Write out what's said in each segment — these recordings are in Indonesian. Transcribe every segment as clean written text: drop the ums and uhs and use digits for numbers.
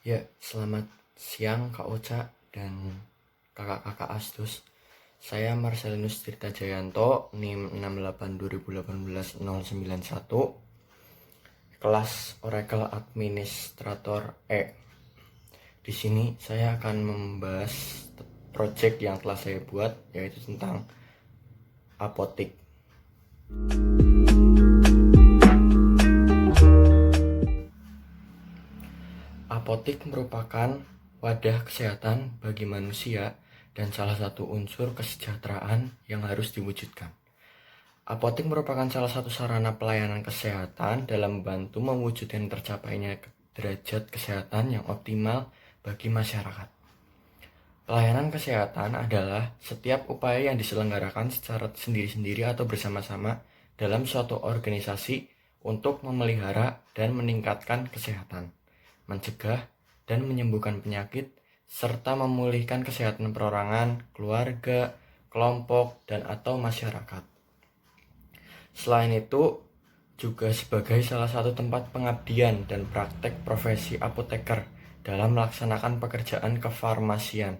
Ya, selamat siang Kak Ocha dan kakak-kakak Astus. Saya Marcelinus Tirta Jayanto, NIM 682018-091, kelas Oracle Administrator E. Di sini saya akan membahas project yang telah saya buat, yaitu tentang apotik. Apotik merupakan wadah kesehatan bagi manusia dan salah satu unsur kesejahteraan yang harus diwujudkan. Apotik merupakan salah satu sarana pelayanan kesehatan dalam membantu mewujudkan tercapainya derajat kesehatan yang optimal bagi masyarakat. Pelayanan kesehatan adalah setiap upaya yang diselenggarakan secara sendiri-sendiri atau bersama-sama dalam suatu organisasi untuk memelihara dan meningkatkan kesehatan, mencegah dan menyembuhkan penyakit, serta memulihkan kesehatan perorangan, keluarga, kelompok, dan atau masyarakat. Selain itu, juga sebagai salah satu tempat pengabdian dan praktek profesi apoteker dalam melaksanakan pekerjaan kefarmasian.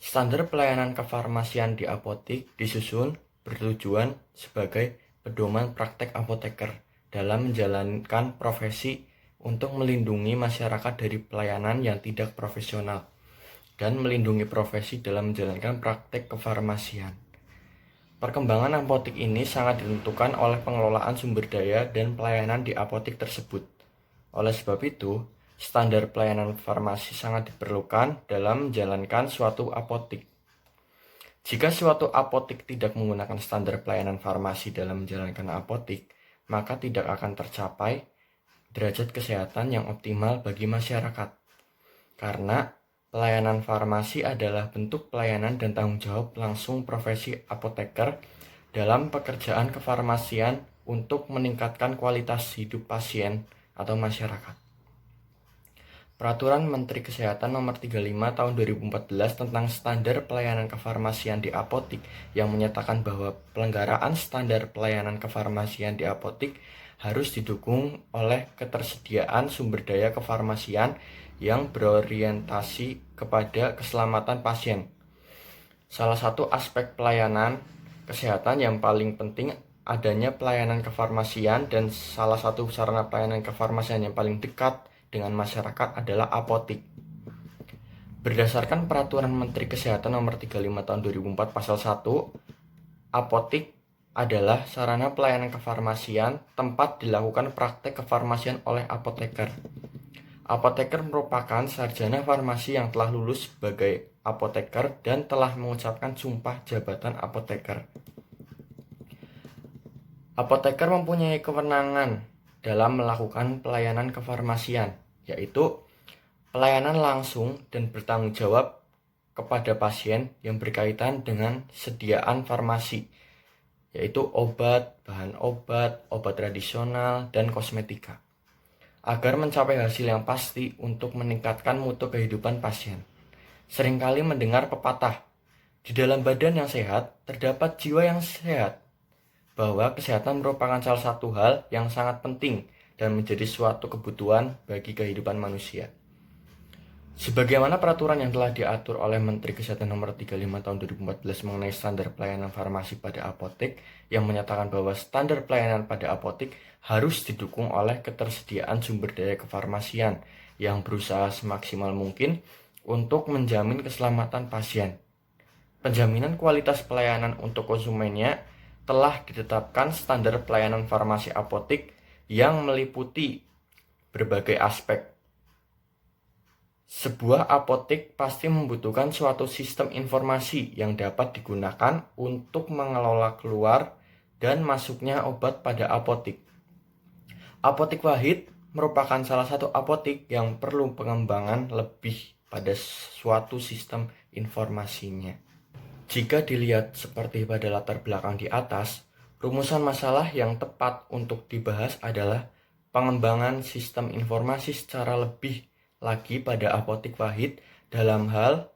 Standar pelayanan kefarmasian di apotik disusun bertujuan sebagai pedoman praktek apoteker dalam menjalankan profesi untuk melindungi masyarakat dari pelayanan yang tidak profesional dan melindungi profesi dalam menjalankan praktek kefarmasian. Perkembangan apotik ini sangat ditentukan oleh pengelolaan sumber daya dan pelayanan di apotik tersebut. Oleh sebab itu, standar pelayanan farmasi sangat diperlukan dalam menjalankan suatu apotik. Jika suatu apotik tidak menggunakan standar pelayanan farmasi dalam menjalankan apotik, maka tidak akan tercapai derajat kesehatan yang optimal bagi masyarakat. Karena pelayanan farmasi adalah bentuk pelayanan dan tanggung jawab langsung profesi apoteker dalam pekerjaan kefarmasian untuk meningkatkan kualitas hidup pasien atau masyarakat. Peraturan Menteri Kesehatan Nomor 35 Tahun 2014 tentang Standar Pelayanan Kefarmasian di Apotik yang menyatakan bahwa pelanggaraan standar pelayanan kefarmasian di apotik harus didukung oleh ketersediaan sumber daya kefarmasian yang berorientasi kepada keselamatan pasien. Salah satu aspek pelayanan kesehatan yang paling penting adanya pelayanan kefarmasian, dan salah satu sarana pelayanan kefarmasian yang paling dekat dengan masyarakat adalah apotik. Berdasarkan Peraturan Menteri Kesehatan Nomor 35 Tahun 2004 Pasal 1, apotik adalah sarana pelayanan kefarmasian tempat dilakukan praktek kefarmasian oleh apoteker. Apoteker merupakan sarjana farmasi yang telah lulus sebagai apoteker dan telah mengucapkan sumpah jabatan apoteker. Apoteker mempunyai kewenangan dalam melakukan pelayanan kefarmasian, yaitu pelayanan langsung dan bertanggung jawab kepada pasien yang berkaitan dengan sediaan farmasi, yaitu obat, bahan obat, obat tradisional, dan kosmetika, agar mencapai hasil yang pasti untuk meningkatkan mutu kehidupan pasien. Seringkali mendengar pepatah, di dalam badan yang sehat terdapat jiwa yang sehat, bahwa kesehatan merupakan salah satu hal yang sangat penting dan menjadi suatu kebutuhan bagi kehidupan manusia. Sebagaimana peraturan yang telah diatur oleh Menteri Kesehatan Nomor 35 Tahun 2014 mengenai standar pelayanan farmasi pada apotek, yang menyatakan bahwa standar pelayanan pada apotek harus didukung oleh ketersediaan sumber daya kefarmasian yang berusaha semaksimal mungkin untuk menjamin keselamatan pasien. Penjaminan kualitas pelayanan untuk konsumennya telah ditetapkan standar pelayanan farmasi apotik yang meliputi berbagai aspek. Sebuah apotik pasti membutuhkan suatu sistem informasi yang dapat digunakan untuk mengelola keluar dan masuknya obat pada apotik. Apotik Wahid merupakan salah satu apotik yang perlu pengembangan lebih pada suatu sistem informasinya. Jika dilihat seperti pada latar belakang di atas, rumusan masalah yang tepat untuk dibahas adalah pengembangan sistem informasi secara lebih lagi pada apotik Wahid dalam hal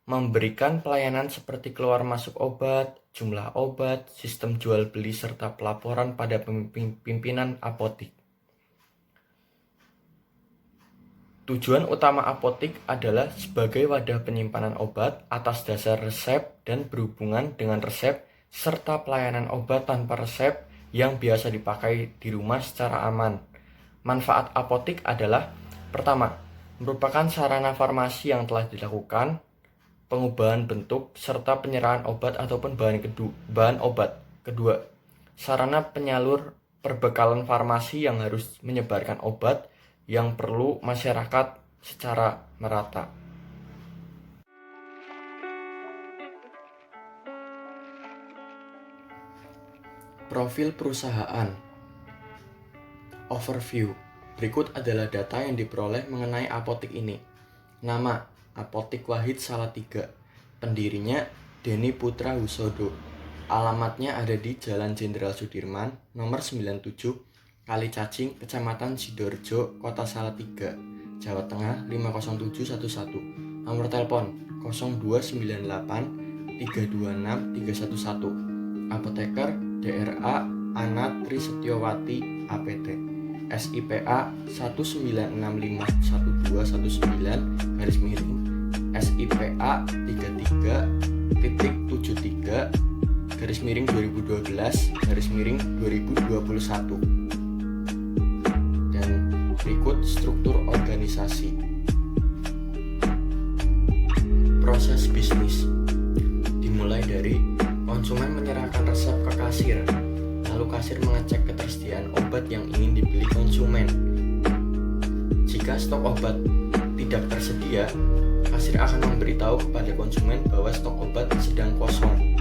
memberikan pelayanan seperti keluar masuk obat, jumlah obat, sistem jual beli, serta pelaporan pada pimpinan apotik. Tujuan utama apotik adalah sebagai wadah penyimpanan obat atas dasar resep dan berhubungan dengan resep serta pelayanan obat tanpa resep yang biasa dipakai di rumah secara aman. Manfaat apotik adalah: pertama, merupakan sarana farmasi yang telah dilakukan pengubahan bentuk serta penyerahan obat ataupun bahan obat. Kedua, sarana penyalur perbekalan farmasi yang harus menyebarkan obat yang perlu masyarakat secara merata. Profil perusahaan. Overview. Berikut adalah data yang diperoleh mengenai apotik ini. Nama: Apotik Wahid Salatiga. Pendirinya Denny Putra Husodo. Alamatnya ada di Jalan Jenderal Sudirman, nomor 97, Kalicacing, Kecamatan Sidoarjo, Kota Salatiga, Jawa Tengah 50711. Nomor telepon 0298 326 311. Apoteker DRA Ana Tri Setiawati APT. SIPA 19651219 SIPA 33-2012-2021. Berikut struktur organisasi. Proses bisnis dimulai dari konsumen menyerahkan resep ke kasir, lalu kasir mengecek ketersediaan obat yang ingin dibeli konsumen. Jika stok obat tidak tersedia, kasir akan memberitahu kepada konsumen bahwa stok obat sedang kosong.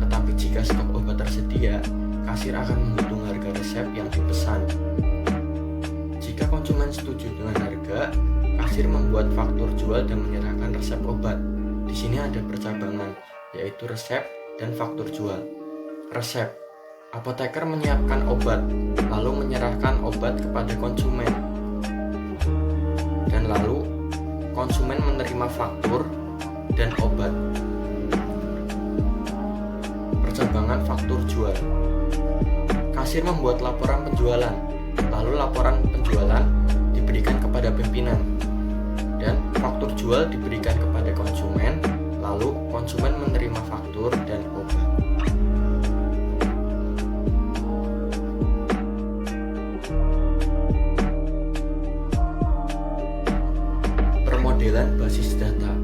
Tetapi jika stok obat tersedia, kasir akan menghitung harga resep yang dipesan. Jika konsumen setuju dengan harga, kasir membuat faktur jual dan menyerahkan resep obat. Di sini ada percabangan, yaitu resep dan faktur jual. Resep: apoteker menyiapkan obat, lalu menyerahkan obat kepada konsumen. Dan lalu konsumen menerima faktur dan obat. Percabangan faktur jual. Kasir membuat laporan penjualan, lalu laporan penjualan diberikan kepada pimpinan, dan faktur jual diberikan kepada konsumen, lalu konsumen menerima faktur dan obat. Permodelan basis data.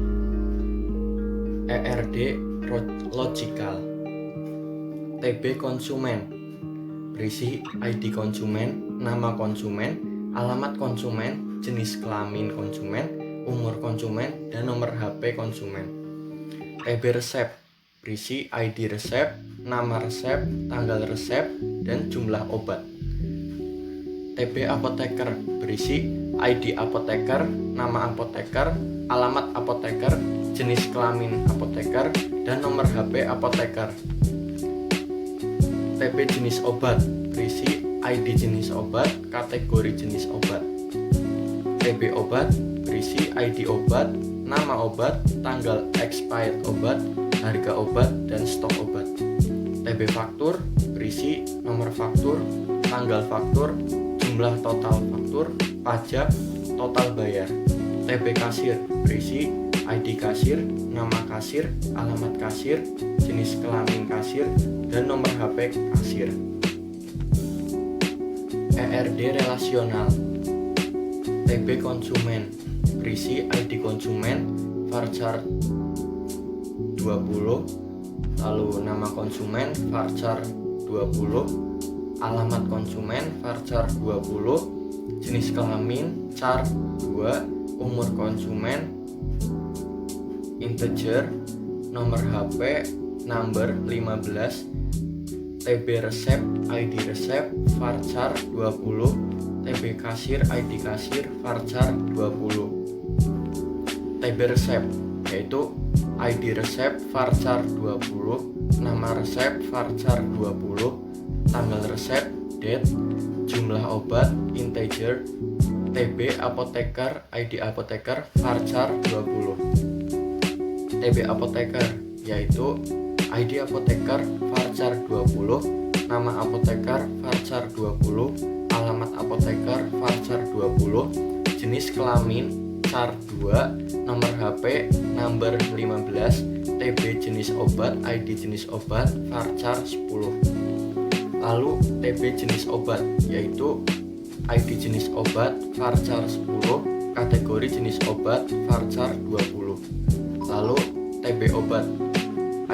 ERD Logical. TB konsumen, berisi ID konsumen, nama konsumen, alamat konsumen, jenis kelamin konsumen, umur konsumen, dan nomor HP konsumen. TB resep, berisi ID resep, nama resep, tanggal resep, dan jumlah obat. TB apoteker, berisi ID apoteker, nama apoteker, alamat apoteker, jenis kelamin apoteker, dan nomor HP apoteker. TB jenis obat, berisi ID jenis obat, kategori jenis obat. TB obat, berisi ID obat, nama obat, tanggal expired obat, harga obat, dan stok obat. TB faktur, berisi nomor faktur, tanggal faktur, jumlah total faktur, pajak, total bayar. TB kasir, berisi ID kasir, nama kasir, alamat kasir, jenis kelamin kasir, dan nomor HP kasir. ERD relasional. TB konsumen, berisi ID konsumen, varchar 20, lalu nama konsumen, varchar 20, alamat konsumen, varchar 20, jenis kelamin, char 2, umur konsumen, integer, nomor HP, number 15, TB resep, ID resep, varchar 20, TB kasir, ID kasir, varchar 20. TB resep, yaitu ID resep, varchar 20, nama resep, varchar 20, tanggal resep, date, jumlah obat, integer, TB apoteker, ID apoteker, varchar 20. TB apoteker, yaitu ID apoteker, varchar 20, nama apoteker, varchar 20, alamat apoteker, varchar 20, jenis kelamin, char 2, nomor HP, number 15, TB jenis obat, ID jenis obat, varchar 10. Lalu TB jenis obat, yaitu ID jenis obat, varchar 10, kategori jenis obat, varchar 20. Lalu TB obat,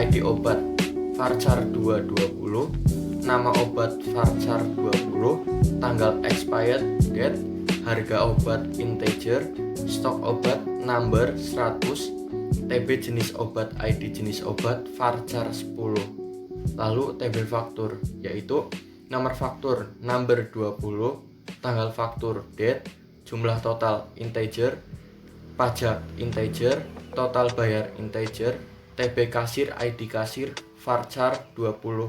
ID obat, varchar 220, nama obat varchar 20, tanggal expired date, harga obat integer, stok obat number 100, TB jenis obat, ID jenis obat, varchar 10. Lalu TB faktur, yaitu nomor faktur number 20, tanggal faktur date, jumlah total integer, pajak integer, total bayar integer, TB kasir, ID kasir, varchar 20,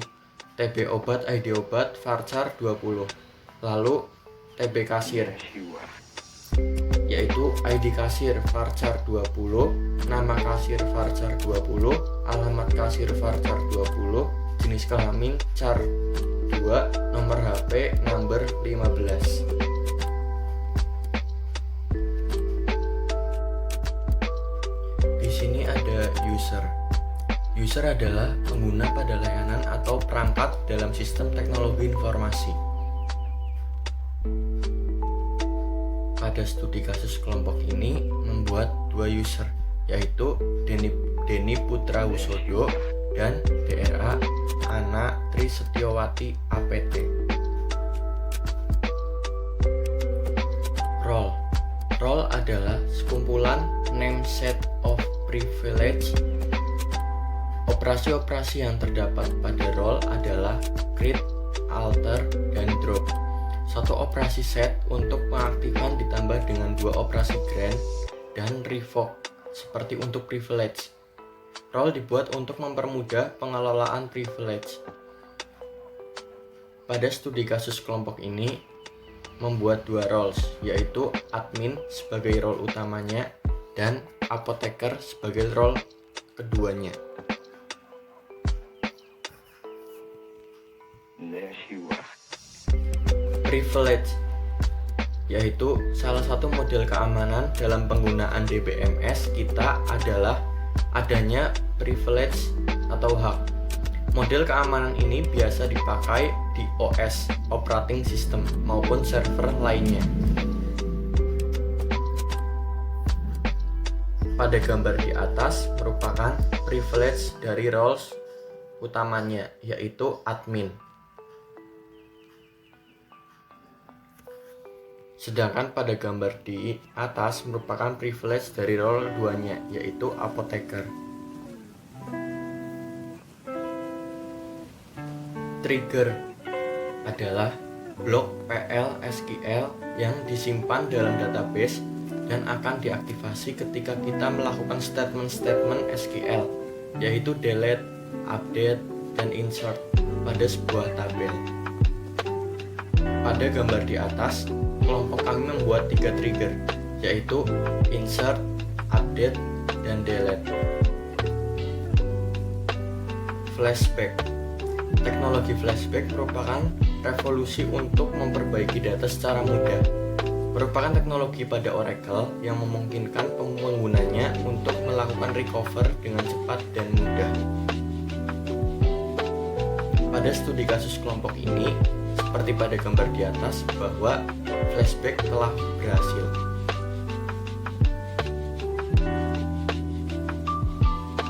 TB obat, ID obat, varchar 20. Lalu TB kasir, yaitu ID kasir, varchar 20, nama kasir, varchar 20, alamat kasir, varchar 20, jenis kelamin, char 2, nomor HP, number 15. Di sini ada user. User adalah pengguna pada layanan atau perangkat dalam sistem teknologi informasi. Pada studi kasus kelompok ini membuat 2 user, yaitu Denny Putra Wusodo dan DRA Ana Tri Setiawati APT. Role adalah sekumpulan name set of privilege. Operasi-operasi yang terdapat pada role adalah create, alter, dan drop. Satu operasi set untuk mengaktifkan ditambah dengan 2 operasi grant dan revoke seperti untuk privilege. Role dibuat untuk mempermudah pengelolaan privilege. Pada studi kasus kelompok ini membuat 2 roles, yaitu admin sebagai role utamanya dan apoteker sebagai role keduanya. Privilege, yaitu salah satu model keamanan dalam penggunaan DBMS kita adalah adanya privilege atau hak. Model keamanan ini biasa dipakai di OS, operating system, maupun server lainnya. Pada gambar di atas merupakan privilege dari roles utamanya, yaitu admin. Sedangkan pada gambar di atas merupakan privilege dari role keduanya, yaitu apoteker. Trigger adalah blok PL SQL yang disimpan dalam database dan akan diaktifasi ketika kita melakukan statement-statement SQL, yaitu delete, update, dan insert pada sebuah tabel. Pada gambar di atas, kelompok kami membuat 3 trigger, yaitu insert, update, dan delete. Flashback. Teknologi flashback merupakan revolusi untuk memperbaiki data secara mudah. Merupakan teknologi pada Oracle yang memungkinkan penggunanya untuk melakukan recover dengan cepat dan mudah. Pada studi kasus kelompok ini, seperti pada gambar di atas, bahwa flashback telah berhasil.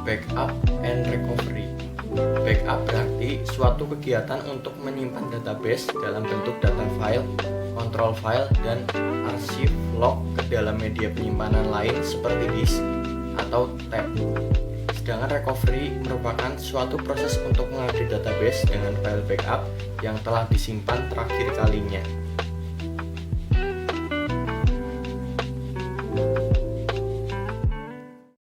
Backup and recovery. Backup berarti suatu kegiatan untuk menyimpan database dalam bentuk data file, control file, dan arsip log ke dalam media penyimpanan lain seperti disk atau tab. Sedangkan recovery merupakan suatu proses untuk mengupdate database dengan file backup yang telah disimpan terakhir kalinya.